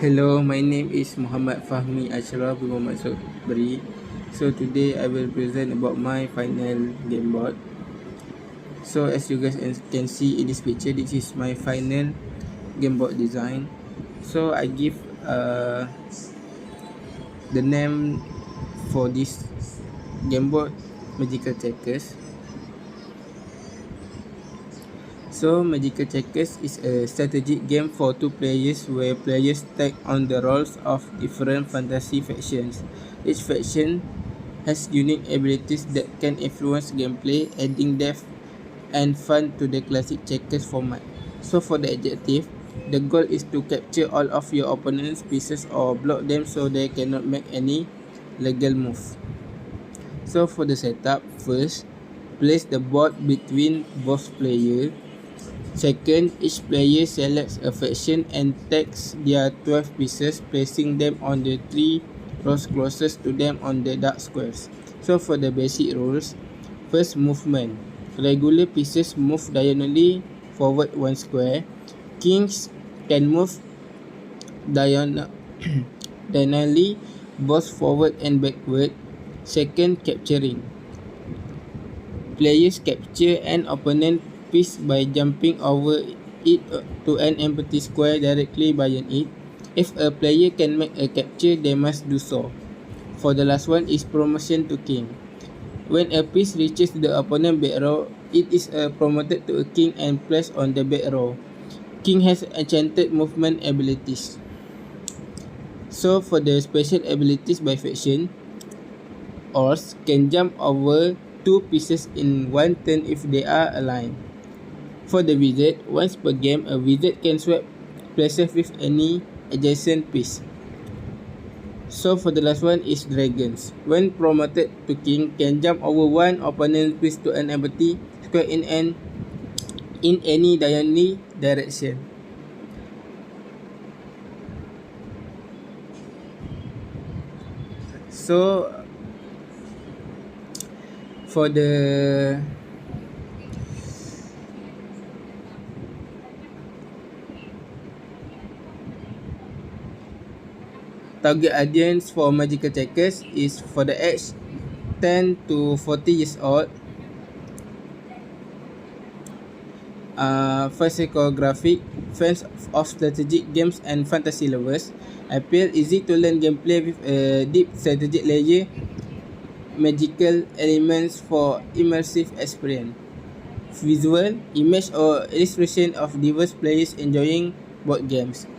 Hello, my name is Muhammad Fahmi Ashraf bin Muhammad Sobri. So today I will present about my final game board. So as you guys can see in this picture, this is my final game board design. So I give the name for this game board Magical Checkers. So Magical Checkers is a strategic game for two players where players take on the roles of different fantasy factions. Each faction has unique abilities that can influence gameplay, adding depth and fun to the classic checkers format. So for the objective, the goal is to capture all of your opponent's pieces or block them so they cannot make any legal move. So for the setup, first, place the board between both players. Second, each player selects a faction and takes their 12 pieces, placing them on the 3 rows closest to them on the dark squares. So for the basic rules, first, movement. Regular pieces move diagonally forward 1 square. Kings can move diagonally both forward and backward. Second, capturing. Players capture an opponent piece by jumping over it to an empty square directly beyond it. If a player can make a capture, they must do so. For the last one is promotion to king. When a piece reaches the opponent back row, it is promoted to a king and placed on the back row. King has enchanted movement abilities. So for the special abilities by faction, Ors can jump over 2 pieces in one turn if they are aligned. For the wizard, once per game, a wizard can swap places with any adjacent piece. So for the last one is dragons. When promoted to king, can jump over one opponent's piece to an empty square in any diagonal direction. So for the target audience for Magical Checkers is for the age 10 to 40 years old. First psychographic, fans of strategic games and fantasy lovers. Appeal easy to learn gameplay with a deep strategic layer, magical elements for immersive experience. Visual, image or illustration of diverse players enjoying board games.